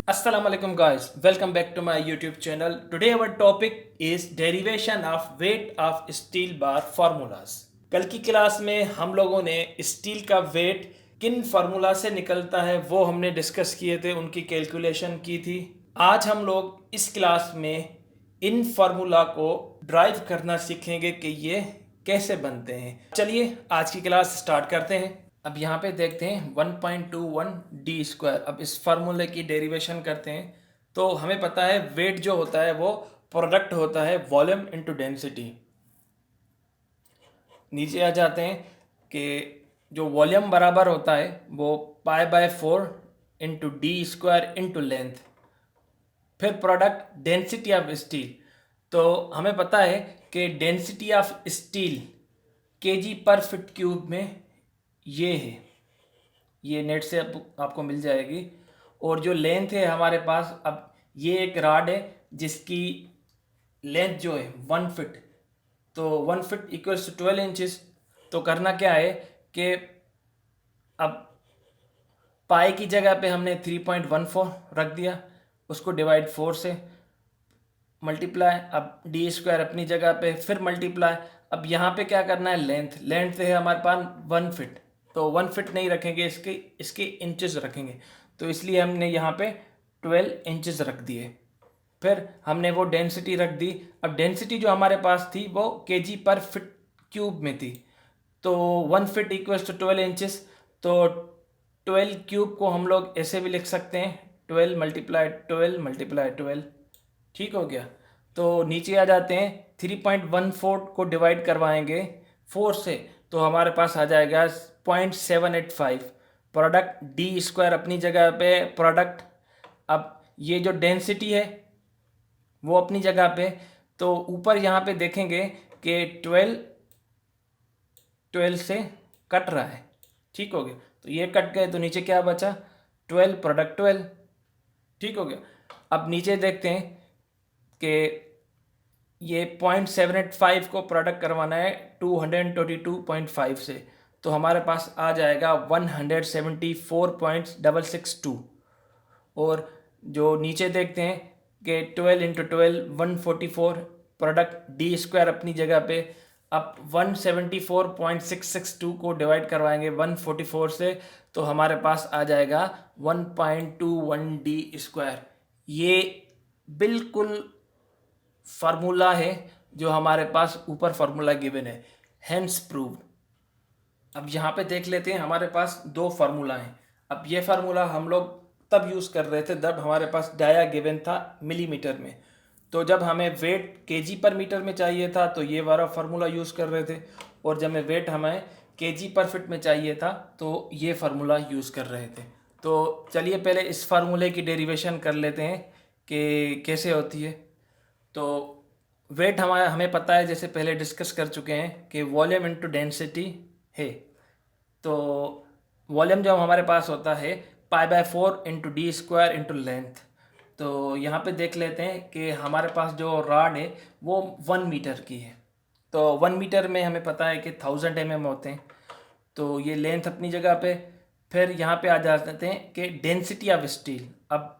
Assalamualaikum guys, welcome back to my YouTube channel. Today our topic is derivation of weight of steel bar formulas. कल की class में हम लोगों ने steel का वेट किन फार्मूला से निकलता है वो हमने डिस्कस किए थे, उनकी कैलकुलेशन की थी। आज हम लोग इस क्लास में इन फार्मूला को ड्राइव करना सीखेंगे कि ये कैसे बनते हैं। चलिए आज की क्लास स्टार्ट करते हैं। अब यहाँ पे देखते हैं 1.21 डी स्क्वायर। अब इस फार्मूले की डेरिवेशन करते हैं तो हमें पता है वेट जो होता है वो प्रोडक्ट होता है वॉल्यूम इनटू डेंसिटी। नीचे आ जाते हैं कि जो वॉल्यूम बराबर होता है वो π/4 into d square into length, फिर प्रोडक्ट डेंसिटी ऑफ स्टील। तो हमें पता है कि density of steel KG per feet cube में ये है, ये नेट से आपको मिल जाएगी। और जो लेंथ है हमारे पास, अब ये एक राड है जिसकी लेंथ जो है 1 फीट, तो 1 फीट इक्वल्स टू 12 इंचेस। तो करना क्या है कि अब पाई की जगह पे हमने 3.14 रख दिया, उसको डिवाइड 4 से मल्टीप्लाई, अब डी स्क्वायर अपनी जगह पे, फिर मल्टीप्लाई। अब यहाँ पे क्या करना है, लेंथ है हमारे पास 1 फीट, तो 1 फीट नहीं रखेंगे, इसके इंचेस रखेंगे, तो इसलिए हमने यहाँ पे 12 इंचेस रख दिए। फिर हमने वो डेंसिटी रख दी। अब डेंसिटी जो हमारे पास थी वो केजी पर फीट क्यूब में थी, तो 1 फीट इक्वल्स टू 12 इंचेस। तो 12 क्यूब को हम लोग ऐसे भी लिख सकते हैं, 12 × 12 × 12। ठीक हो गया। तो नीचे आ जाते हैं, 3.14 को डिवाइड करवाएंगे 4 से, तो हमारे पास आ जाएगा 0.785। प्रोडक्ट डी स्क्वायर अपनी जगह पे, प्रोडक्ट अब ये जो डेंसिटी है वो अपनी जगह पे। तो ऊपर यहाँ पे देखेंगे कि 12 से कट रहा है। ठीक हो गया, तो ये कट गए तो नीचे क्या बचा, 12 प्रोडक्ट 12। ठीक हो गया। अब नीचे देखते हैं कि ये 0.785 को प्रोडक्ट करवाना है 222.5 से, तो हमारे पास आ जाएगा 174.662। और जो नीचे देखते हैं कि 12 × 12 144, प्रोडक्ट डी स्क्वायर अपनी जगह पे। अब 174.662 को डिवाइड करवाएंगे 144 से, तो हमारे पास आ जाएगा 1.21 डी स्क्वायर। ये बिल्कुल फार्मूला है जो हमारे पास ऊपर फार्मूला गिवन है, हेंस प्रूव्ड। अब यहाँ पे देख लेते हैं, हमारे पास दो फार्मूला हैं। अब ये फार्मूला हम लोग तब यूज़ कर रहे थे जब हमारे पास डाया गिवन था मिलीमीटर में। तो जब हमें वेट केजी पर मीटर में चाहिए था तो ये वाला फार्मूला यूज़ कर रहे थे, और जब हमें केजी पर फिट में चाहिए था तो ये फार्मूला यूज़ कर रहे थे। तो चलिए पहले इस फार्मूले की डेरिवेशन कर लेते हैं कि कैसे होती है। तो वेट हमें पता है, जैसे पहले डिस्कस कर चुके हैं कि वॉल्यूम इनटू डेंसिटी है। तो वॉल्यूम जब हमारे पास होता है π/4 into d square into length. तो यहाँ पे देख लेते हैं कि हमारे पास जो रॉड है वो 1 मीटर की है, तो 1 मीटर में हमें पता है कि 1000 mm होते हैं। तो ये लेंथ अपनी जगह पे। फिर यहाँ पे आ जाते हैं कि डेंसिटी ऑफ स्टील। अब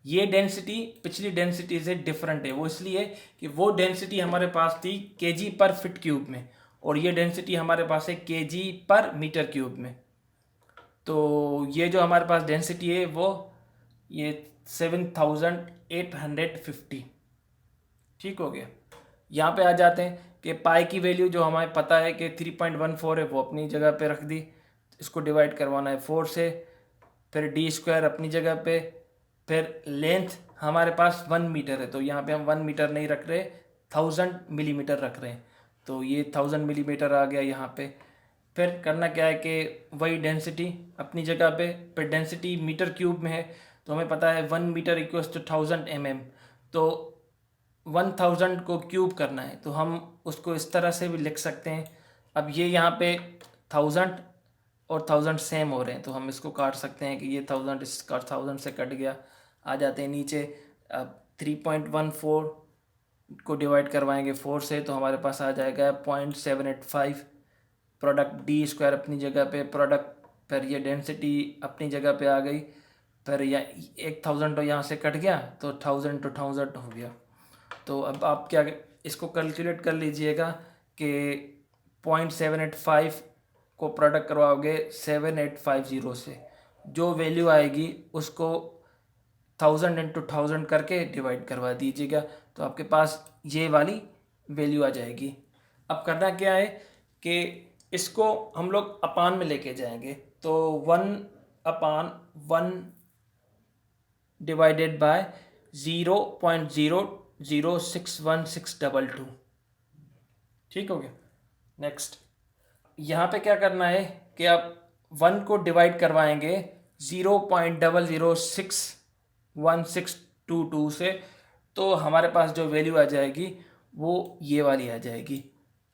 ये डेंसिटी पिछली डेंसिटी से डिफरेंट है, वो इसलिए कि वो डेंसिटी हमारे पास थी केजी पर फीट क्यूब में, और ये डेंसिटी हमारे पास है केजी पर मीटर क्यूब में। तो ये जो हमारे पास डेंसिटी है वो ये 7850। ठीक हो गया। यहाँ पे आ जाते हैं कि पाई की वैल्यू जो हमें पता है कि 3.14 है, वो अपनी जगह पे रख दी। इसको डिवाइड करवाना है 4 से, फिर डी स्क्वायर अपनी जगह पे, फिर लेंथ हमारे पास 1 मीटर है, तो यहाँ पे हम 1 मीटर नहीं रख रहे, 1000 मिलीमीटर रख रहे हैं, तो ये 1000 मिलीमीटर आ गया यहाँ पे। फिर करना क्या है कि वही डेंसिटी अपनी जगह पे, फिर डेंसिटी मीटर क्यूब में है, तो हमें पता है 1 मीटर इक्वल्स टू 1000 mm। तो 1000 को क्यूब करना है तो हम उसको इस तरह से भी लिख सकते हैं। अब ये यहाँ पे 1000 और 1000 सेम हो रहे हैं, तो हम इसको काट सकते हैं कि ये 1000 इसका 1000 से कट गया। आ जाते हैं नीचे, अब 3.14 को डिवाइड करवाएंगे 4 से, तो हमारे पास आ जाएगा 0.785। प्रोडक्ट डी स्क्वायर अपनी जगह पे, प्रोडक्ट, फिर ये डेंसिटी अपनी जगह पे आ गई। फिर या 1000 तो यहाँ से कट गया तो 1000 to 1000 हो गया। तो अब आप क्या इसको कैलकुलेट कर लीजिएगा कि 0.785 को प्रोडक्ट करवाओगे 7850 से, जो वैल्यू आएगी उसको 1000 into 1000 करके डिवाइड करवा दीजिएगा, तो आपके पास ये वाली वैल्यू आ जाएगी। अब करना क्या है कि इसको हम लोग अपान में लेके जाएंगे, तो 1/1 डिवाइडेड बाय 0.00061622। ठीक हो गया। नेक्स्ट यहाँ पे क्या करना है कि आप 1 को डिवाइड करवाएंगे 0.00061622 से, तो हमारे पास जो वैल्यू आ जाएगी वो ये वाली आ जाएगी।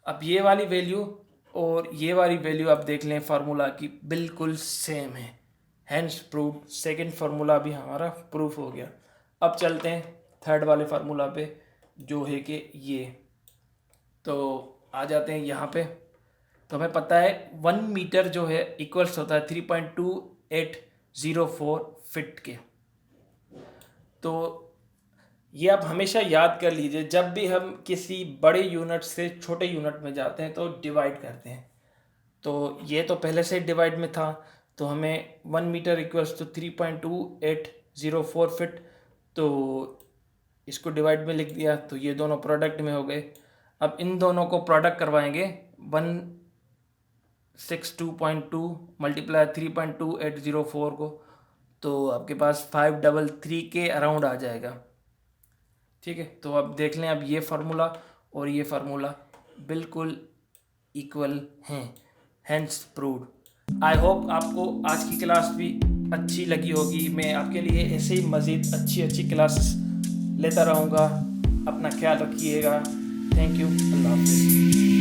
अब ये वाली वैल्यू और ये वाली वैल्यू आप देख लें फार्मूला की बिल्कुल सेम है, हैंस प्रूव। सेकंड फार्मूला भी हमारा प्रूफ हो गया। अब चलते हैं थर्ड वाले फार्मूला पे, जो है कि ये, तो आ जाते हैं यहाँ पे। तो हमें पता है 1 मीटर जो है इक्वल्स होता है 3.2804 फिट के। तो ये आप हमेशा याद कर लीजिए, जब भी हम किसी बड़े यूनिट से छोटे यूनिट में जाते हैं तो डिवाइड करते हैं। तो ये तो पहले से डिवाइड में था, तो हमें 1 मीटर इक्वल्स टू 3.2804 फिट, तो इसको डिवाइड में लिख दिया, तो ये दोनों प्रोडक्ट में हो गए। अब इन दोनों को प्रोडक्ट करवाएंगे 162.2 मल्टीप्लाई 3.2804 को, तो आपके पास 533 के अराउंड आ जाएगा। ठीक है, तो अब देख लें, अब ये फार्मूला और ये फार्मूला बिल्कुल इक्वल हैं, हैंस प्रूव्ड। आई होप आपको आज की क्लास भी अच्छी लगी होगी। मैं आपके लिए ऐसे ही मज़ीद अच्छी क्लासेस लेता रहूँगा। अपना ख्याल रखिएगा। Thank you. अल्लाह हाफ़िज़।